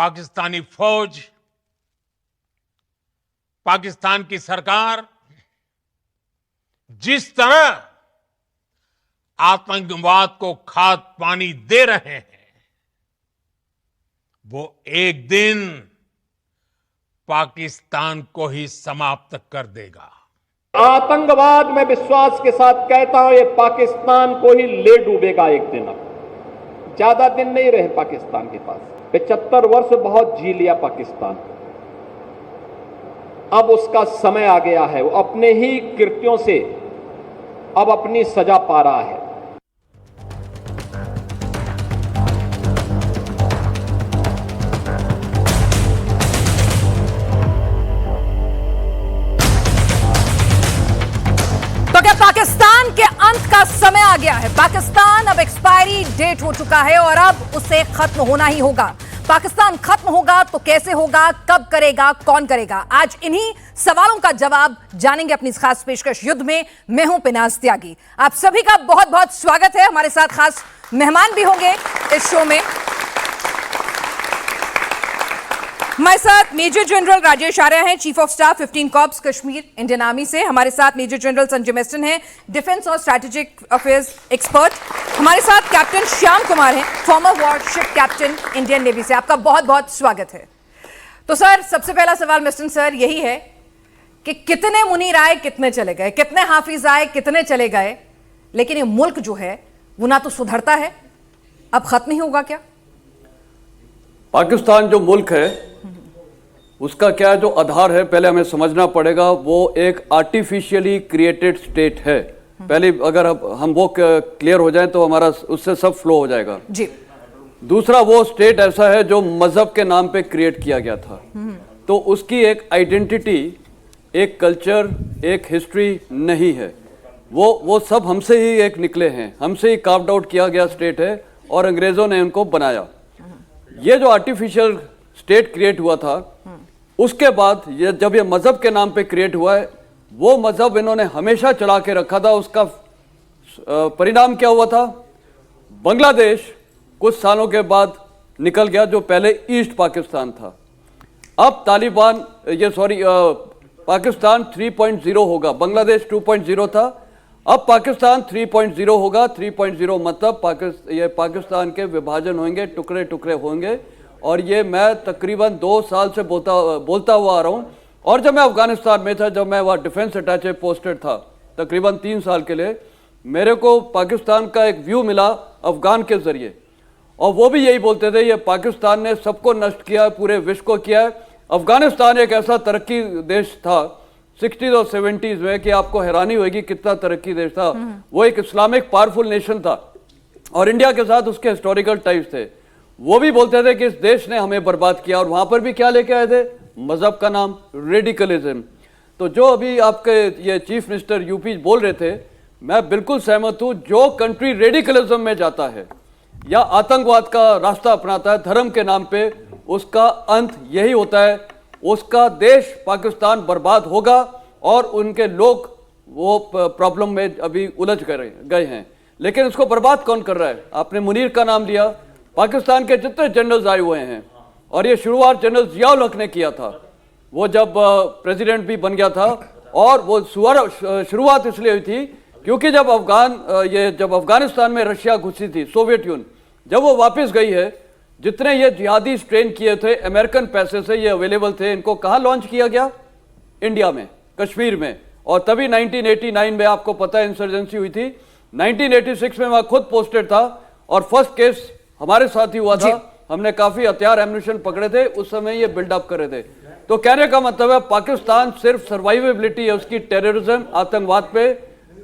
पाकिस्तानी फौज, पाकिस्तान की सरकार जिस तरह आतंकवाद को खाद पानी दे रहे हैं, वो एक दिन पाकिस्तान को ही समाप्त कर देगा। आतंकवाद में विश्वास के साथ कहता हूं, ये पाकिस्तान को ही ले डूबेगा एक दिन। अब ज्यादा दिन नहीं रहे पाकिस्तान के पास। 75 वर्ष बहुत जी लिया पाकिस्तान, अब उसका समय आ गया है। वो अपने ही कृत्यों से अब अपनी सजा पा रहा है। तो क्या पाकिस्तान के अंत का समय आ गया है? पाकिस्तान अब एक्सपायरी डेट हो चुका है और अब उसे खत्म होना ही होगा। पाकिस्तान खत्म होगा तो कैसे होगा, कब करेगा, कौन करेगा? आज इन्हीं सवालों का जवाब जानेंगे अपनी इस खास पेशकश युद्ध में। मैं हूं पिनाज त्यागी। आप सभी का बहुत बहुत स्वागत है। हमारे साथ खास मेहमान भी होंगे इस शो में। हमारे साथ मेजर जनरल राजेश आर्या हैं, chief of staff 15 corps Kashmir Indian army से। हमारे साथ मेजर जनरल संजय मेस्टन हैं, डिफेंस और स्ट्रैटेजिक अफेयर्स एक्सपर्ट। हमारे साथ कैप्टन श्याम कुमार हैं, farmer worship captain Indian navy से। आपका बहुत बहुत स्वागत है। तो सर, सबसे पहला सवाल मेस्टन सर यही है कि कितने मुनीर आए, कितने चले गए, कितने हाफिज आए, कितने चले गए, लेकिन ये मुल्क जो है वो ना तो सुधरता है, अब खत्म ही होगा क्या? पाकिस्तान जो मुल्क है उसका क्या जो आधार है, पहले हमें समझना पड़ेगा। वो एक आर्टिफिशियली क्रिएटेड स्टेट है। पहले अगर हम वो क्लियर हो जाए तो हमारा उससे सब फ्लो हो जाएगा जी। दूसरा, वो स्टेट ऐसा है जो मजहब के नाम पे क्रिएट किया गया था, तो उसकी एक आइडेंटिटी, एक कल्चर, एक हिस्ट्री नहीं है। वो सब हमसे ही एक निकले हैं, हमसे ही कार्व्ड आउट किया गया स्टेट है और अंग्रेजों ने उनको बनाया। ये जो आर्टिफिशियल स्टेट क्रिएट हुआ था, उसके बाद जब ये मजहब के नाम पे क्रिएट हुआ है, वो मजहब इन्होंने हमेशा चढ़ा के रखा था। उसका परिणाम क्या हुआ था? बांग्लादेश कुछ सालों के बाद निकल गया, जो पहले ईस्ट पाकिस्तान था। अब तालिबान पाकिस्तान 3.0 होगा। बांग्लादेश 2.0 था, अब पाकिस्तान 3.0 होगा। 3.0 मतलब पाकिस्तान के विभाजन होंगे, टुकड़े टुकड़े होंगे। और ये मैं तकरीबन 2 साल से बोलता हुआ आ रहा हूँ। और जब मैं अफगानिस्तान में था, जब मैं वहाँ डिफेंस अटैचे पोस्टेड था तकरीबन 3 साल के लिए, मेरे को पाकिस्तान का एक व्यू मिला अफगान के जरिए, और वो भी यही बोलते थे ये पाकिस्तान ने सबको नष्ट किया है, पूरे विश्व को किया है। अफगानिस्तान एक ऐसा तरक्की देश था 60s और 70s में कि आपको हैरानी होगी कितना तरक्की देश था। वो एक इस्लामिक पावरफुल नेशन था और इंडिया के साथ उसके हिस्टोरिकल टाइप्स थे। वो भी बोलते थे कि इस देश ने हमें बर्बाद किया, और वहां पर भी क्या लेके आए थे? मजहब का नाम, रेडिकलिज्म। तो जो अभी आपके ये चीफ मिनिस्टर यूपी बोल रहे थे, मैं बिल्कुल सहमत हूं। जो कंट्री रेडिकलिज्म में जाता है या आतंकवाद का रास्ता अपनाता है धर्म के नाम पे, उसका अंत यही होता है, उसका देश पाकिस्तान बर्बाद होगा और उनके लोग वो प्रॉब्लम में अभी उलझ गए हैं। लेकिन उसको बर्बाद कौन कर रहा है? आपने मुनीर का नाम लिया। पाकिस्तान के जितने जनरल्स आए हुए हैं, और ये शुरुआत जनरल जियाउल हक ने किया था, वो जब प्रेसिडेंट भी बन गया था। और वो शुरुआत इसलिए हुई थी क्योंकि जब अफगानिस्तान में रशिया घुसी थी, सोवियत यूनियन, जब वो वापस गई है, जितने ये जिहादी ट्रेन किए थे अमेरिकन पैसे से, ये अवेलेबल थे, इनको कहाँ लॉन्च किया गया? इंडिया में, कश्मीर में। और तभी 1989 में आपको पता है इंसर्जेंसी हुई थी। 1986 में मैं खुद पोस्टेड था और फर्स्ट केस हमारे साथ ही हुआ था। हमने काफी हथियार एम्यूनिशन पकड़े थे, उस समय ये बिल्डअप कर रहे थे। तो कहने का मतलब है पाकिस्तान सिर्फ सर्वाइवेबिलिटी है उसकी, टेररिज्म, आतंकवाद पे,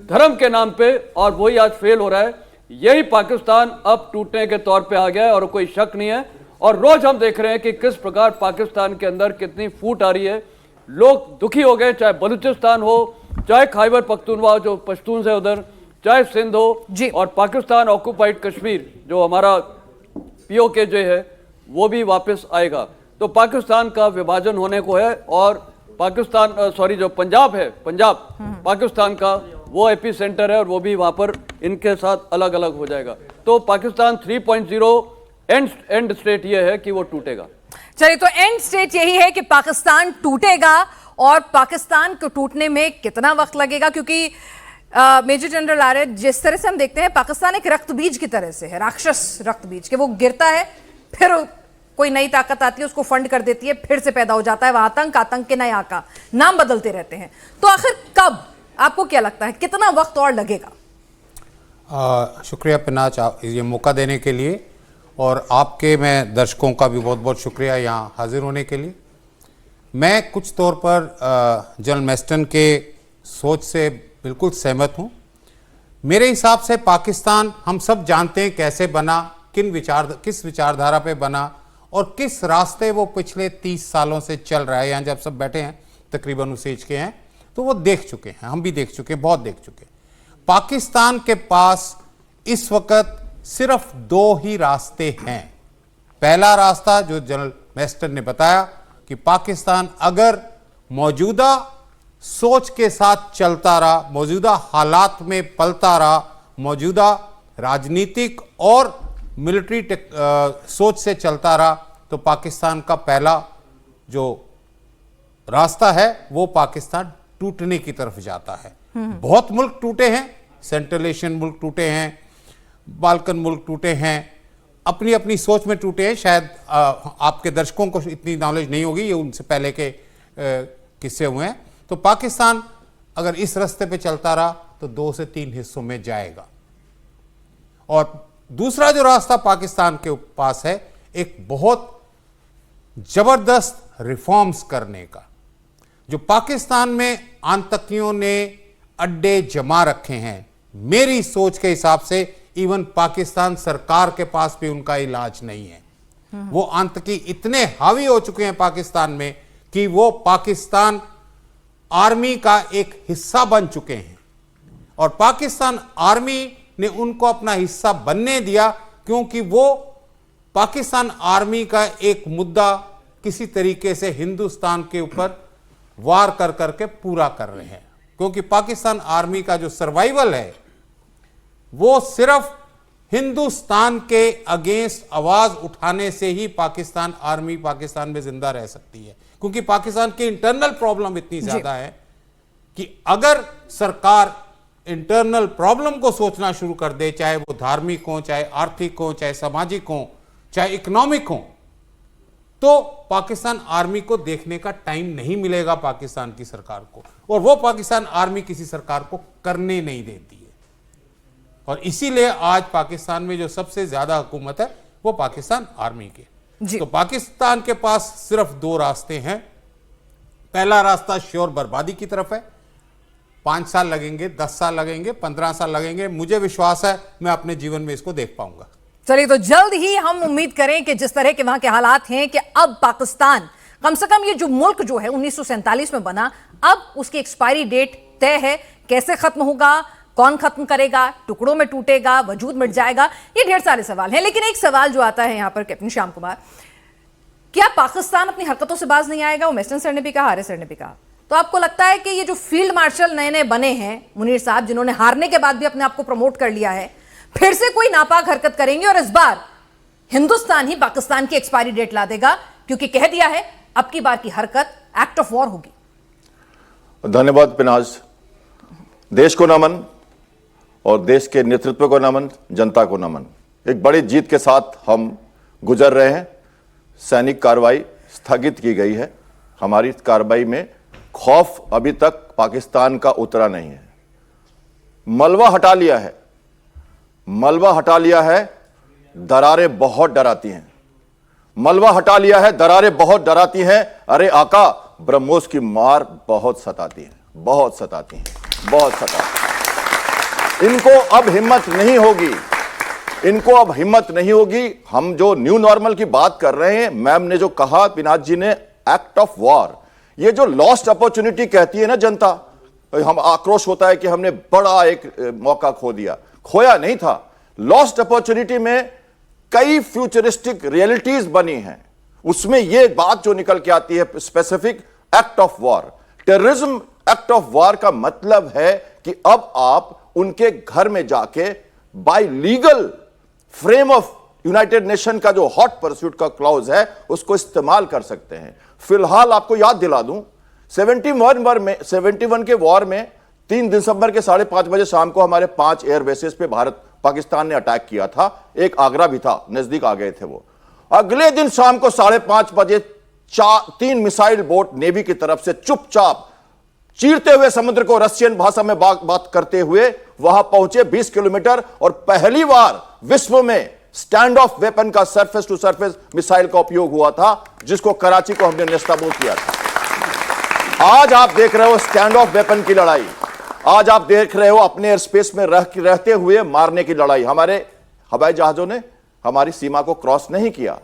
धर्म के नाम पे, और वही आज फेल हो रहा है। यही पाकिस्तान अब टूटने के तौर पे आ गया है और कोई शक नहीं है। और रोज हम देख रहे हैं कि किस प्रकार पाकिस्तान के अंदर कितनी फूट आ रही है। लोग दुखी हो गए, चाहे बलूचिस्तान हो, चाहे खैबर पख्तूनख्वा जो पश्तून है उधर, चाहे सिंध हो, और पाकिस्तान ऑक्युपाइड कश्मीर जो हमारा पीओके जो है वो भी वापस आएगा। तो पाकिस्तान का विभाजन होने को है, और पाकिस्तान जो पंजाब है, पंजाब पाकिस्तान का वो एपी सेंटर है, और वो भी वहां पर इनके साथ अलग अलग हो जाएगा। तो पाकिस्तान 3.0 एंड स्टेट ये है कि वो टूटेगा। चलिए, तो एंड स्टेट यही है कि पाकिस्तान टूटेगा, और पाकिस्तान को टूटने में कितना वक्त लगेगा, क्योंकि मेजर जनरल आर्य, जिस तरह से हम देखते हैं पाकिस्तान एक रक्त बीज की तरह से है, राक्षस रक्त बीज के, वो गिरता है, फिर कोई नई ताकत आती है, उसको फंड कर देती है, फिर से पैदा हो जाता है वह आतंक के नए आका, नाम बदलते रहते हैं। तो आखिर कब, आपको क्या लगता है कितना वक्त और लगेगा? शुक्रिया पिनाज, ये मौका देने के लिए, और आपके मैं दर्शकों का भी बहुत बहुत शुक्रिया यहाँ हाजिर होने के लिए। मैं कुछ तौर पर जनरल मैस्टन के सोच से बिल्कुल सहमत हूँ। मेरे हिसाब से पाकिस्तान, हम सब जानते हैं कैसे बना, किस विचारधारा पे बना, और किस रास्ते वो पिछले 30 सालों से चल रहा है। यहाँ जब सब बैठे हैं तकरीबन उस एज के हैं, तो वो देख चुके हैं, हम भी देख चुके हैं, बहुत देख चुके हैं। पाकिस्तान के पास इस वक्त सिर्फ 2 ही रास्ते हैं। पहला रास्ता जो जनरल मैस्टर ने बताया कि पाकिस्तान अगर मौजूदा सोच के साथ चलता रहा, मौजूदा हालात में पलता रहा, मौजूदा राजनीतिक और मिलिट्री सोच से चलता रहा, तो पाकिस्तान का पहला जो रास्ता है वो पाकिस्तान टूटने की तरफ जाता है। बहुत मुल्क टूटे हैं, सेंट्रल एशियन मुल्क टूटे हैं, बाल्कन मुल्क टूटे हैं, अपनी अपनी सोच में टूटे हैं। शायद आपके दर्शकों को इतनी नॉलेज नहीं होगी, ये उनसे पहले के किस्से हुए हैं। तो पाकिस्तान अगर इस रास्ते पे चलता रहा तो 2 से 3 हिस्सों में जाएगा। और दूसरा जो रास्ता पाकिस्तान के पास है, एक बहुत जबरदस्त रिफॉर्म्स करने का, जो पाकिस्तान में आतंकियों ने अड्डे जमा रखे हैं। मेरी सोच के हिसाब से इवन पाकिस्तान सरकार के पास भी उनका इलाज नहीं है। वो आतंकी इतने हावी हो चुके हैं पाकिस्तान में कि वो पाकिस्तान आर्मी का एक हिस्सा बन चुके हैं, और पाकिस्तान आर्मी ने उनको अपना हिस्सा बनने दिया, क्योंकि वो पाकिस्तान आर्मी का एक मुद्दा किसी तरीके से हिंदुस्तान के ऊपर वार कर करके पूरा कर रहे हैं। क्योंकि पाकिस्तान आर्मी का जो सर्वाइवल है वो सिर्फ हिंदुस्तान के अगेंस्ट आवाज उठाने से ही पाकिस्तान आर्मी पाकिस्तान में जिंदा रह सकती है। क्योंकि पाकिस्तान की इंटरनल प्रॉब्लम इतनी ज्यादा है कि अगर सरकार इंटरनल प्रॉब्लम को सोचना शुरू कर दे, चाहे वो धार्मिक हो, चाहे आर्थिक हो, चाहे सामाजिक हो, चाहे इकोनॉमिक हो, तो पाकिस्तान आर्मी को देखने का टाइम नहीं मिलेगा पाकिस्तान की सरकार को, और वो पाकिस्तान आर्मी किसी सरकार को करने नहीं देती है। और इसीलिए आज पाकिस्तान में जो सबसे ज्यादा हुकूमत है वो पाकिस्तान आर्मी की। तो पाकिस्तान के पास सिर्फ 2 रास्ते हैं। पहला रास्ता श्योर बर्बादी की तरफ है। 5 साल लगेंगे, 10 साल लगेंगे, 15 साल लगेंगे, मुझे विश्वास है मैं अपने जीवन में इसको देख पाऊंगा। चलिए, तो जल्द ही हम उम्मीद करें कि जिस तरह के वहां के हालात हैं कि अब पाकिस्तान, कम से कम ये जो मुल्क जो है 1947 में बना, अब उसकी एक्सपायरी डेट तय है। कैसे खत्म होगा, कौन खत्म करेगा, टुकड़ों में टूटेगा, वजूद मिट जाएगा, ये ढेर सारे सवाल हैं। लेकिन एक सवाल जो आता है यहां पर कैप्टन श्याम कुमार, क्या पाकिस्तान अपनी हरकतों से बाज नहीं आएगा? वो मैस्टन सर ने भी कहा, आर्य सर ने भी कहा। तो आपको लगता है कि ये जो फील्ड मार्शल नए नए बने हैं मुनीर साहब, जिन्होंने हारने के बाद भी अपने आप को प्रमोट कर लिया है, फिर से कोई नापाक हरकत करेंगे और इस बार हिंदुस्तान ही पाकिस्तान की एक्सपायरी डेट ला देगा? क्योंकि कह दिया है अब की बार की हरकत एक्ट ऑफ वॉर होगी। धन्यवाद पिनाज। देश को नमन, और देश के नेतृत्व को नमन, जनता को नमन। एक बड़ी जीत के साथ हम गुजर रहे हैं। सैनिक कार्रवाई स्थगित की गई है। हमारी कार्रवाई में खौफ अभी तक पाकिस्तान का उतरा नहीं है। मलबा हटा लिया है, मलबा हटा लिया है, दरारें बहुत डराती हैं। मलबा हटा लिया है, दरारें बहुत डराती हैं। अरे आका, ब्रह्मोस की मार बहुत सताती है, बहुत सताती हैं, बहुत सताती हैं। इनको अब हिम्मत नहीं होगी, इनको अब हिम्मत नहीं होगी। हम जो न्यू नॉर्मल की बात कर रहे हैं, मैम ने जो कहा, पिनाज जी ने, एक्ट ऑफ वॉर, ये जो लॉस्ट अपॉर्चुनिटी कहती है ना जनता, हम आक्रोश होता है कि हमने बड़ा एक मौका खो दिया। खोया नहीं था। लॉस्ट अपॉर्चुनिटी में कई फ्यूचरिस्टिक रियलिटीज बनी हैं। उसमें यह बात जो निकल के आती है, specific act of war, terrorism act of war का मतलब है कि अब आप उनके घर में जाके bye legal frame of United nation का जो हॉट परस्यूट का क्लॉज है उसको इस्तेमाल कर सकते हैं। फिलहाल आपको याद दिला दूं, 71 के वॉर में 3 दिसंबर के 5:30 बजे शाम को हमारे 5 एयर बेसेस पे पाकिस्तान ने अटैक किया था। एक आगरा भी था, नजदीक आ गए थे वो। अगले दिन शाम को 5:30 बजे 3 मिसाइल बोट नेवी की तरफ से चुपचाप चीरते हुए समुद्र को रशियन भाषा में बात करते हुए वहां पहुंचे 20 किलोमीटर, और पहली बार विश्व में स्टैंड ऑफ वेपन का सरफेस टू सरफेस मिसाइल का उपयोग हुआ था, जिसको कराची को हमने नेस्तनाबूद किया था। आज आप देख रहे हो स्टैंड ऑफ वेपन की लड़ाई, आज आप देख रहे हो अपने एयर स्पेस में रहते हुए मारने की लड़ाई। हमारे हवाई जहाजों ने हमारी सीमा को क्रॉस नहीं किया,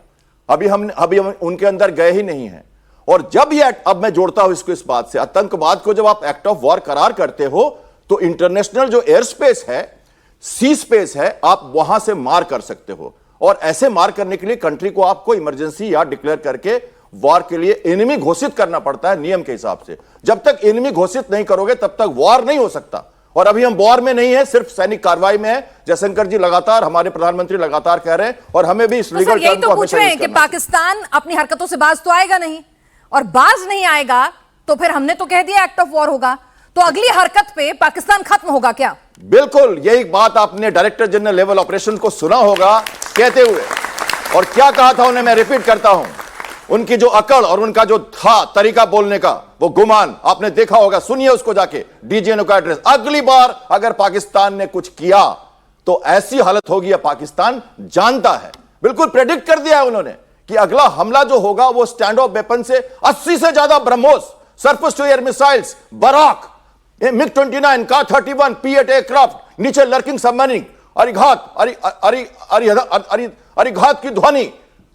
अभी हम उनके अंदर गए ही नहीं हैं। और जब ये, अब मैं जोड़ता हूं इसको इस बात से, आतंकवाद को जब आप एक्ट ऑफ वॉर करार करते हो तो इंटरनेशनल जो एयर स्पेस है, सी स्पेस है, आप वहां से मार कर सकते हो। और ऐसे मार करने के लिए कंट्री को आपको इमरजेंसी या डिक्लेयर करके वॉर के लिए एनिमी घोषित करना पड़ता है नियम के हिसाब से। जब तक एनिमी घोषित नहीं करोगे तब तक वॉर नहीं हो सकता। और अभी हम वॉर में नहीं है, सिर्फ सैनिक कार्रवाई में है। जयशंकर जी लगातार, हमारे प्रधानमंत्री लगातार कह रहे हैं, और हमें भी इस लीगल टर्म को पूछ रहे हैं कि पाकिस्तान अपनी हरकतों से बाज तो आएगा नहीं, और बाज नहीं आएगा तो फिर हमने तो कह दिया एक्ट ऑफ वॉर होगा, तो अगली हरकत पे पाकिस्तान खत्म होगा क्या? बिल्कुल, यही बात आपने डायरेक्टर जनरल लेवल ऑपरेशन को सुना होगा कहते हुए, और क्या कहा था उन्हें मैं रिपीट करता हूं। उनकी जो अकड़ और उनका जो था तरीका बोलने का, वो गुमान आपने देखा होगा, सुनिए उसको जाके, डीजीएनओ का एड्रेस। अगली बार अगर पाकिस्तान ने कुछ किया तो ऐसी हालत होगी, या पाकिस्तान जानता है, बिल्कुल प्रेडिक्ट कर दिया है उन्होंने कि अगला हमला जो होगा वो स्टैंड ऑफ वेपन से 80 से ज्यादा BrahMos, surface to air missiles, Barak, MiG-29, Ka-31, P-8 aircraft, नीचे लर्किंग सबमरीन, अरिघात की ध्वनि,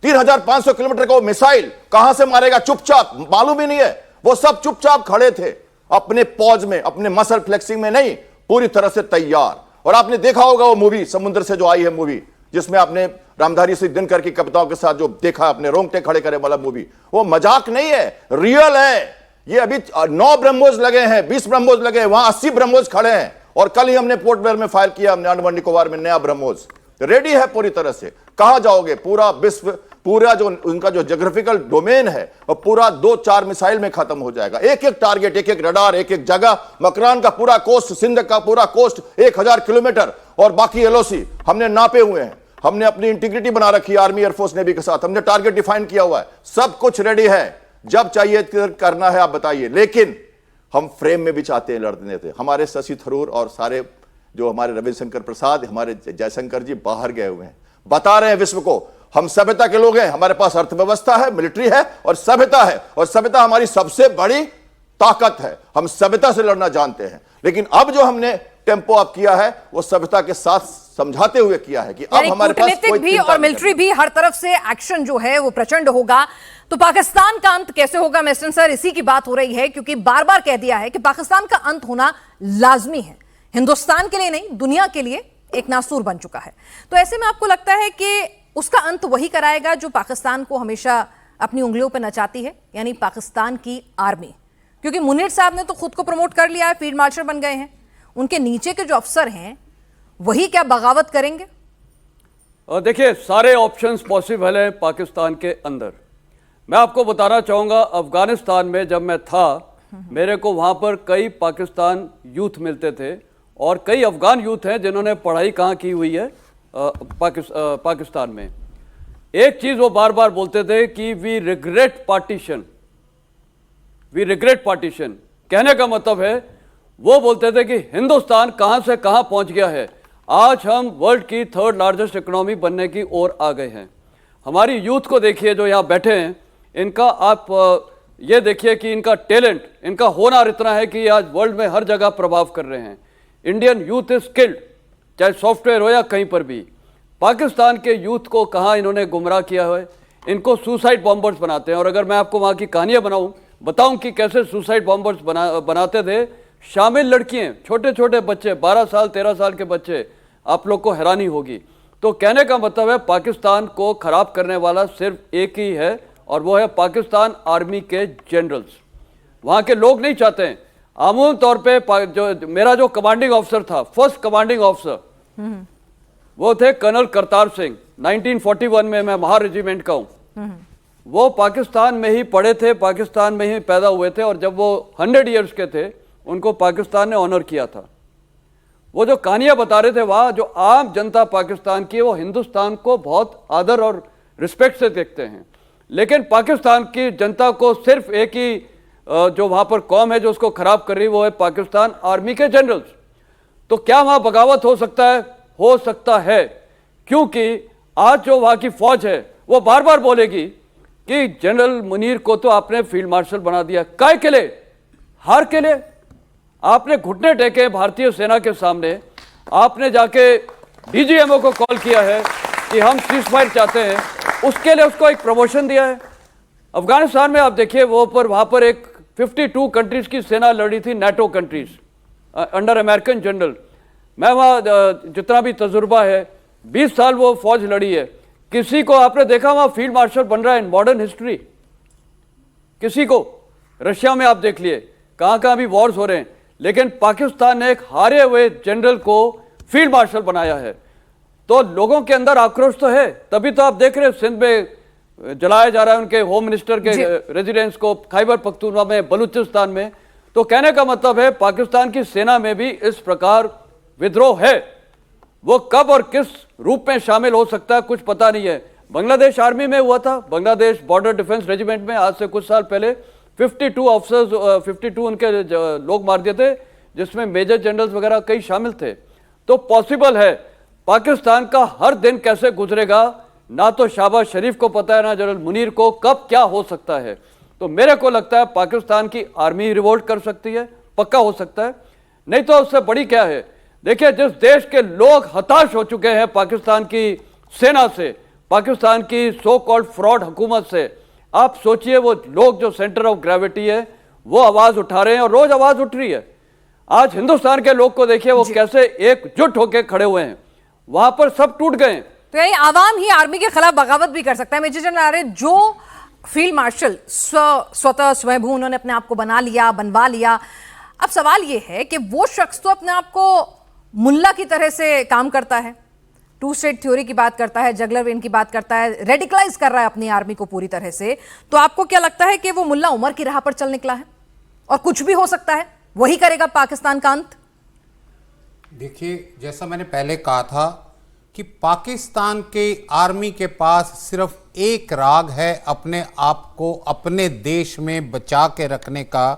3500 किलोमीटर का वो मिसाइल कहां से मारेगा चुपचाप, मालूम ही नहीं है। वो सब चुपचाप खड़े थे अपने पॉज में, अपने मसल फ्लेक्सिंग में नहीं, पूरी तरह से तैयार। और आपने देखा होगा वो मूवी समुद्र से जो आई है मूवी, जिसमें आपने रामधारी सिंह दिनकर की कविताओं के साथ जो देखा, अपने रोंगटे खड़े करे वाला मूवी, वो मजाक नहीं है, रियल है। ये अभी 9 ब्रह्मोस लगे हैं, 20 ब्रह्मोस लगे हैं, वहां 80 ब्रह्मोस खड़े हैं। और कल ही हमने पोर्ट ब्लेयर में फायर किया, हमने अंडमान निकोबार में नया ब्रह्मोस रेडी है पूरी तरह से। कहां जाओगे, पूरा विश्व, पूरा जो उनका जो ज्योग्राफिकल डोमेन है वो पूरा 2-4 मिसाइल में खत्म हो जाएगा। एक एक टारगेट, एक एक रडार, एक एक जगह, मकरान का पूरा कोस्ट, सिंध का पूरा कोस्ट 1000 किलोमीटर, और बाकी एलओसी हमने नापे हुए हैं। हमने अपनी इंटीग्रिटी बना रखी है आर्मी, एयरफोर्स, नेवी के साथ। हमने टारगेट डिफाइन किया हुआ है, सब कुछ रेडी है। जब चाहिए करना है आप बताइए। लेकिन हम फ्रेम में भी चाहते हैं लड़ने थे। हमारे शशि थरूर और सारे जो हमारे रविशंकर प्रसाद, हमारे जयशंकर जी बाहर गए हुए हैं, बता रहे हैं विश्व को हम सभ्यता के लोग हैं, हमारे पास अर्थव्यवस्था है, मिलिट्री है और सभ्यता है, और सभ्यता हमारी सबसे बड़ी ताकत है। हम सभ्यता से लड़ना जानते हैं। लेकिन अब जो हमने टेम्पो अप किया है वो सभ्यता के साथ समझाते हुए किया है कि अब हमारे पास कोई भी और मिलिट्री भी हर तरफ से एक्शन जो है वो प्रचंड होगा। तो पाकिस्तान का अंत कैसे होगा मेस्टन सर, इसी की बात हो रही है, क्योंकि बार बार कह दिया है कि पाकिस्तान का अंत होना लाजमी है, हिंदुस्तान के लिए नहीं दुनिया के लिए एक नासूर बन चुका है। तो ऐसे में आपको लगता है कि उसका अंत वही कराएगा जो पाकिस्तान को हमेशा अपनी उंगलियों पर नचाती है, यानी पाकिस्तान की आर्मी? क्योंकि मुनीर साहब ने तो खुद को प्रमोट कर लिया है, फील्ड मार्शल बन गए हैं, उनके नीचे के जो अफसर हैं वही क्या बगावत करेंगे? और देखिए, सारे ऑप्शंस पॉसिबल हैं पाकिस्तान के अंदर। मैं आपको बताना चाहूँगा, अफगानिस्तान में जब मैं था, मेरे को वहाँ पर कई पाकिस्तान यूथ मिलते थे, और कई अफगान यूथ हैं जिन्होंने पढ़ाई कहाँ की हुई है, पाकिस्तान में। एक चीज़ वो बार बार बोलते थे कि we regret partition, we regret partition. कहने का मतलब है, वो बोलते थे कि हिंदुस्तान कहाँ से कहाँ पहुँच गया है, आज हम वर्ल्ड की 3rd लार्जेस्ट इकोनॉमी बनने की ओर आ गए हैं। हमारी यूथ को देखिए जो यहाँ बैठे हैं, इनका आप ये देखिए कि इनका टैलेंट, इनका होनहार इतना है कि आज वर्ल्ड में हर जगह प्रभाव कर रहे हैं। इंडियन यूथ इज स्किल्ड, चाहे सॉफ्टवेयर हो या कहीं पर भी। पाकिस्तान के यूथ को कहाँ इन्होंने गुमराह किया है, इनको सुसाइड बॉम्बर्स बनाते हैं। और अगर मैं आपको वहाँ की कहानियाँ बताऊँ कि कैसे सुसाइड बॉम्बर्स बनाते थे, शामिल लड़कियाँ, छोटे छोटे बच्चे, 12 साल 13 साल के बच्चे, आप लोग को हैरानी होगी। तो कहने का मतलब है, पाकिस्तान को खराब करने वाला सिर्फ एक ही है, और वो है पाकिस्तान आर्मी के जनरल्स। वहाँ के लोग नहीं चाहते हैं। आमूल तौर पे जो मेरा जो कमांडिंग ऑफिसर था, फर्स्ट कमांडिंग ऑफिसर, वो थे कर्नल करतार सिंह। 1941 में, मैं महार रेजिमेंट का हूं। वो पाकिस्तान में ही पढ़े थे, पाकिस्तान में ही पैदा हुए थे, और जब वो 100 ईयर्स के थे उनको पाकिस्तान ने ऑनर किया था। वो जो कहानियां बता रहे थे वहां, जो आम जनता पाकिस्तान की, वो हिंदुस्तान को बहुत आदर और रिस्पेक्ट से देखते हैं, लेकिन पाकिस्तान की जनता को सिर्फ एक ही जो वहां पर कौम है जो उसको खराब कर रही, वो है पाकिस्तान आर्मी के जनरल्स। तो क्या वहां बगावत हो सकता है? हो सकता है, क्योंकि आज जो वहां की फौज है वो बार बार बोलेगी कि जनरल मुनीर को तो आपने फील्ड मार्शल बना दिया। काय के लिए? हार के लिए? आपने घुटने टेके भारतीय सेना के सामने, आपने जाके डीजीएमओ को कॉल किया है कि हम सीजफायर चाहते हैं, उसके लिए उसको एक प्रमोशन दिया है। अफगानिस्तान में आप देखिए, वहां पर एक 52 कंट्रीज की सेना लड़ी थी, NATO countries under American general. मैं वहां जितना भी तजुर्बा है, 20 साल वो फौज लड़ी है। किसी को आपने देखा वहां फील्ड मार्शल बन रहा है इन मॉडर्न हिस्ट्री? किसी को? रशिया में आप देख लिए, कहां कहां भी वॉर्स हो रहे हैं, लेकिन पाकिस्तान ने एक हारे हुए जनरल को फील्ड मार्शल बनाया है। तो लोगों के अंदर आक्रोश तो है, तभी तो आप देख रहे हैं सिंध में जलाया जा रहा है उनके होम मिनिस्टर के रेजिडेंस को, खैबर पख्तूनख्वा में, बलूचिस्तान में। तो कहने का मतलब है पाकिस्तान की सेना में भी इस प्रकार विद्रोह है। वो कब और किस रूप में शामिल हो सकता है कुछ पता नहीं है। बांग्लादेश आर्मी में हुआ था, बांग्लादेश बॉर्डर डिफेंस रेजिमेंट में आज से कुछ साल पहले 52 ऑफिसर्स, 52 उनके लोग मार दिए थे, जिसमें मेजर जनरल्स वगैरह कई शामिल थे। तो पॉसिबल है। पाकिस्तान का हर दिन कैसे गुजरेगा, ना तो शाहबाज शरीफ को पता है, ना जनरल मुनीर को, कब क्या हो सकता है। तो मेरे को लगता है पाकिस्तान की आर्मी रिवोल्ट कर सकती है, पक्का हो सकता है। नहीं तो उससे बड़ी क्या है? देखिए, जिस देश के लोग हताश हो चुके हैं पाकिस्तान की सेना से, पाकिस्तान की सो कॉल्ड फ्रॉड हुकूमत से, आप सोचिए वो लोग जो सेंटर ऑफ ग्रेविटी है वो आवाज उठा रहे हैं, और रोज आवाज उठ रही है। आज हिंदुस्तान के लोग को देखिए, वो कैसे एकजुट होकर खड़े हुए हैं। वहां पर सब टूट गए। तो यानी आवाम ही आर्मी के खिलाफ बगावत भी कर सकता है। मेजर जनरल आर्य, जो फील्ड मार्शल स्वतः स्वयंभू उन्होंने अपने आप को बना लिया, बनवा लिया, अब सवाल यह है कि वो शख्स तो अपने आप को मुल्ला की तरह से काम करता है, टू स्टेट थ्योरी की बात करता है, जगलर वेन की बात करता है, रेडिकलाइज कर रहा है अपनी आर्मी को पूरी तरह से। तो आपको क्या लगता है कि वो मुल्ला उमर की राह पर चल निकला है और कुछ भी हो सकता है, वही करेगा पाकिस्तान का अंत? देखिए, जैसा मैंने पहले कहा था कि पाकिस्तान के आर्मी के पास सिर्फ एक राग है अपने आप को अपने देश में बचा के रखने का,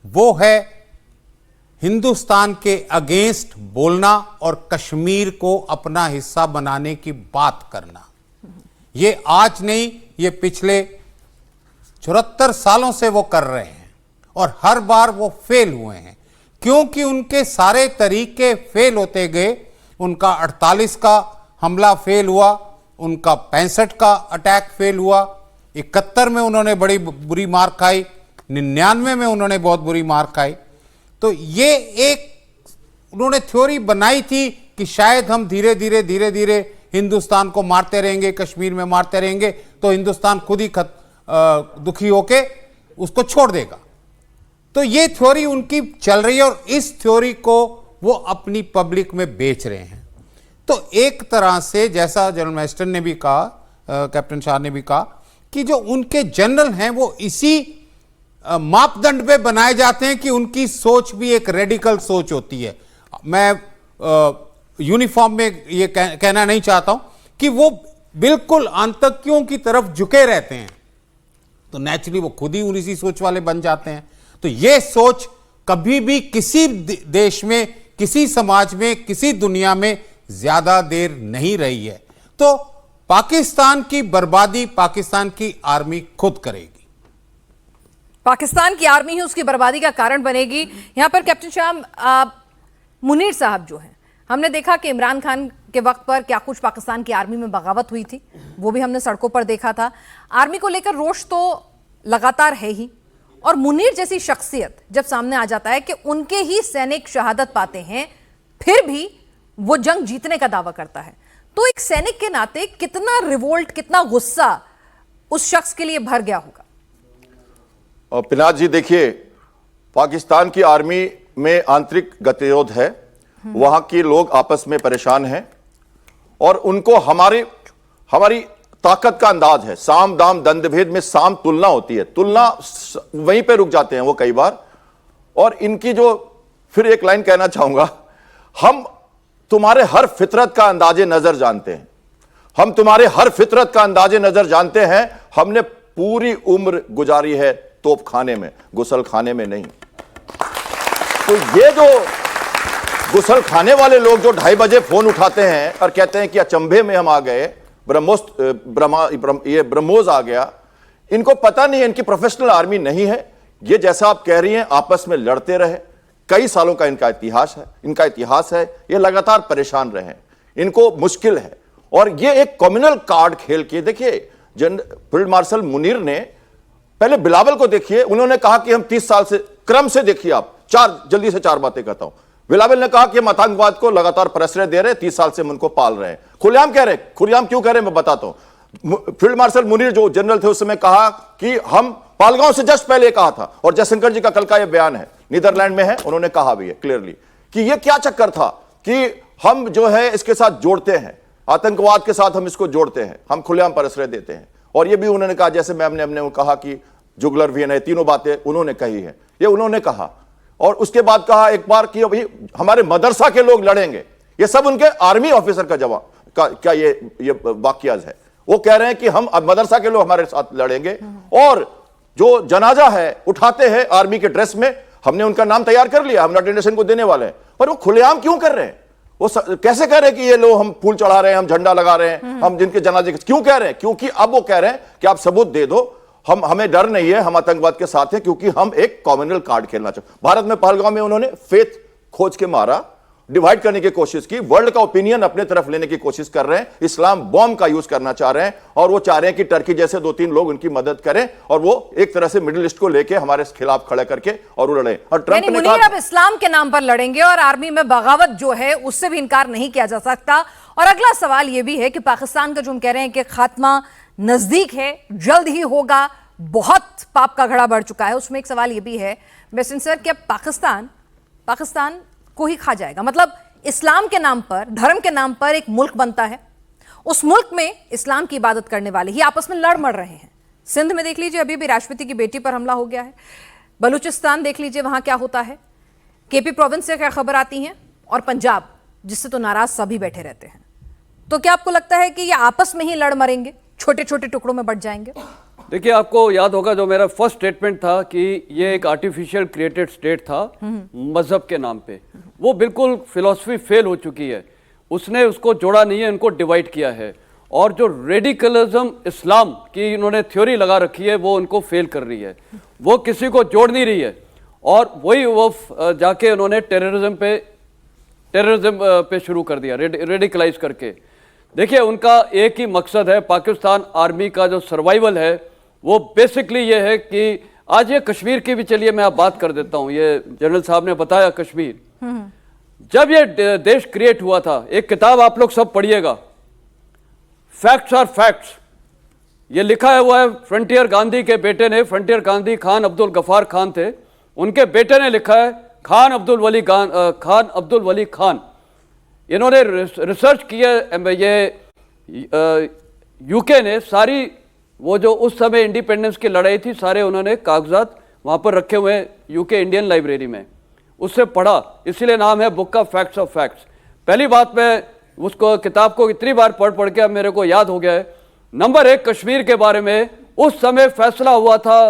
वो है हिंदुस्तान के अगेंस्ट बोलना और कश्मीर को अपना हिस्सा बनाने की बात करना। ये आज नहीं, ये पिछले 74 सालों से वो कर रहे हैं, और हर बार वो फेल हुए हैं, क्योंकि उनके सारे तरीके फेल होते गए। उनका 48 का हमला फेल हुआ, उनका 65 का अटैक फेल हुआ, 71 में उन्होंने बड़ी बुरी मार खाई, 99 में उन्होंने बहुत बुरी मार खाई। तो ये एक उन्होंने थ्योरी बनाई थी कि शायद हम धीरे धीरे हिंदुस्तान को मारते रहेंगे, कश्मीर में मारते रहेंगे, तो हिंदुस्तान खुद ही दुखी होके उसको छोड़ देगा। तो ये थ्योरी उनकी चल रही है, और इस थ्योरी को वो अपनी पब्लिक में बेच रहे हैं। तो एक तरह से, जैसा जनरल मैस्टन ने भी कहा, कैप्टन शाह ने भी कहा, कि जो उनके जनरल हैं वो इसी मापदंड पे बनाए जाते हैं कि उनकी सोच भी एक रेडिकल सोच होती है। मैं यूनिफॉर्म में ये कहना नहीं चाहता हूं कि वो बिल्कुल आतंकियों की तरफ झुके रहते हैं, तो नेचुरली वो खुद ही उसी सोच वाले बन जाते हैं। तो ये सोच कभी भी किसी देश में, किसी समाज में, किसी दुनिया में ज्यादा देर नहीं रही है। तो पाकिस्तान की बर्बादी पाकिस्तान की आर्मी खुद करेगी। पाकिस्तान की आर्मी ही उसकी बर्बादी का कारण बनेगी। यहां पर कैप्टन शाह, मुनीर साहब जो हैं, हमने देखा कि इमरान खान के वक्त पर क्या कुछ पाकिस्तान की आर्मी में बगावत हुई थी, वो भी हमने सड़कों पर देखा था। आर्मी को लेकर रोष तो लगातार है ही, और मुनीर जैसी शख्सियत जब सामने आ जाता है कि उनके ही सैनिक शहादत पाते हैं, फिर भी वो जंग जीतने का दावा करता है, तो एक सैनिक के नाते कितना रिवोल्ट, कितना गुस्सा उस शख्स के लिए भर गया होगा। और पिनाक जी, देखिए, पाकिस्तान की आर्मी में आंतरिक गतिरोध है, वहां के लोग आपस में परेशान हैं, और उनको हमारी हमारी ताकत का अंदाज है। साम दाम दंड भेद में साम तुलना होती है, तुलना वहीं पे रुक जाते हैं वो कई बार। और इनकी जो, फिर एक लाइन कहना चाहूंगा, हम तुम्हारे हर फितरत का अंदाजे नजर जानते हैं, हम तुम्हारे हर फितरत का अंदाजे नजर जानते हैं। हमने पूरी उम्र गुजारी है तोप खाने में, गुसल खाने में नहीं। तो ये जो गुसल खाने वाले लोग जो 2:30 बजे फोन उठाते हैं और कहते हैं कि अचंभे में हम आ गए, ये ब्रह्मोस आ गया, इनको पता नहीं है इनकी प्रोफेशनल आर्मी नहीं है। ये जैसा आप कह रही हैं आपस में लड़ते रहे, कई सालों का इनका इतिहास है, ये लगातार परेशान रहे, इनको मुश्किल है। और ये एक कम्युनल कार्ड खेल के, देखिए फील्ड मार्शल मुनीर ने, पहले बिलावल को देखिए, उन्होंने कहा कि हम 30 साल से, क्रम से देखिए आप, जल्दी से 4 बातें कहता हूं। बिलावल ने कहा कि हम आतंकवाद को लगातार प्रश्रय दे रहे हैं, 30 साल से हम उनको पाल रहे हैं। खुलेआम कह रहे, खुलेआम क्यों कह रहे हैं मैं बताता हूं। फील्ड मार्शल मुनीर जो जनरल थे उस समय कहा कि हम पालगांव से जस्ट पहले कहा था, और जयशंकर जी का कल का यह बयान है, नीदरलैंड में है, उन्होंने कहा भी है क्लियरली कि यह क्या चक्कर था कि हम जो है इसके साथ जोड़ते हैं, आतंकवाद के साथ हम इसको जोड़ते हैं, हम खुलेआम प्रश्रय देते हैं। और यह भी उन्होंने कहा, जैसे मैम ने हमने कहा कि जुगलर भी है, तीनों बातें उन्होंने कही है, ये उन्होंने कहा। और उसके बाद कहा एक बार कि अभी हमारे मदरसा के लोग लड़ेंगे, ये सब उनके आर्मी ऑफिसर का जवाब क्या ये वाक्याज है। वो कह रहे हैं कि हम अब मदरसा के लोग हमारे साथ लड़ेंगे, और जो जनाजा है उठाते हैं आर्मी के ड्रेस में, हमने उनका नाम तैयार कर लिया, हम यूनाइटेड नेशन को देने वाले हैं। पर वो खुलेआम क्यों कर रहे हैं? वो कैसे कह रहे हैं कि ये लोग हम फूल चढ़ा रहे हैं, हम झंडा लगा रहे हैं, हम जिनके जनाजे, क्यों कह रहे हैं? क्योंकि अब वो कह रहे हैं कि आप सबूत दे दो, हमें डर नहीं है, हम आतंकवाद के साथ हैं, क्योंकि हम एक कम्युनल कार्ड खेलना चाहते। भारत में पहलगांव में उन्होंने फेथ खोज के मारा, डिवाइड करने की कोशिश की, वर्ल्ड का ओपिनियन अपने तरफ लेने की कोशिश कर रहे हैं, इस्लाम बॉम्ब का यूज करना चाह रहे हैं, और वो चाह रहे हैं कि टर्की जैसे 2-3 लोग उनकी मदद करें, और वो एक तरह से मिडिल ईस्ट को लेके हमारे खिलाफ खड़े करके और वो लड़े। और ट्रंप ने कहा अब इस्लाम के नाम पर लड़ेंगे, और आर्मी में बगावत जो है उससे भी इनकार नहीं किया जा सकता। और अगला सवाल यह भी है कि पाकिस्तान का जो हम कह रहे हैं कि खात्मा नजदीक है, जल्द ही होगा, बहुत पाप का घड़ा बढ़ चुका है, उसमें एक सवाल यह भी है बेसिन सर कि अब पाकिस्तान को ही खा जाएगा। मतलब इस्लाम के नाम पर, धर्म के नाम पर एक मुल्क बनता है, उस मुल्क में इस्लाम की इबादत करने वाले ही आपस में लड़ मर रहे हैं। सिंध में देख लीजिए, अभी भी राष्ट्रपति की बेटी पर हमला हो गया है। बलूचिस्तान देख लीजिए, वहां क्या होता है। केपी प्रोविंस से क्या खबर आती है, और पंजाब जिससे तो नाराज सभी बैठे रहते हैं। तो क्या आपको लगता है कि ये आपस में ही लड़ मरेंगे, छोटे छोटे टुकड़ों में बट जाएंगे? देखिए, आपको याद होगा जो मेरा फर्स्ट स्टेटमेंट था कि ये एक आर्टिफिशियल क्रिएटेड स्टेट था मजहब के नाम पे, वो बिल्कुल फिलॉसफी फेल हो चुकी है। उसने उसको जोड़ा नहीं है, इनको डिवाइड किया है। और जो रेडिकलिज्म इस्लाम की इन्होंने थ्योरी लगा रखी है, वो उनको फेल कर रही है, वो किसी को जोड़ नहीं रही है। और वही वो जाके उन्होंने टेररिज्म पे शुरू कर दिया, रेडिकलाइज करके। देखिए, उनका एक ही मकसद है, पाकिस्तान आर्मी का जो सर्वाइवल है वो बेसिकली ये है कि आज ये कश्मीर की भी, चलिए मैं आप बात कर देता हूं, ये जनरल साहब ने बताया कश्मीर, जब ये देश क्रिएट हुआ था, एक किताब आप लोग सब पढ़िएगा, फैक्ट्स आर फैक्ट्स, ये लिखा हुआ है फ्रंटियर गांधी के बेटे ने, फ्रंटियर गांधी खान अब्दुल गफार खान थे, उनके बेटे ने लिखा है खान अब्दुल वली खान। इन्होंने रिसर्च किया, ये यूके ने सारी वो जो उस समय इंडिपेंडेंस की लड़ाई थी, सारे उन्होंने कागजात वहाँ पर रखे हुए हैं यूके इंडियन लाइब्रेरी में, उससे पढ़ा, इसीलिए नाम है book of facts of facts. पहली बात, मैं उसको किताब को इतनी बार पढ़ के अब मेरे को याद हो गया है। नंबर 1, कश्मीर के बारे में उस समय फैसला हुआ था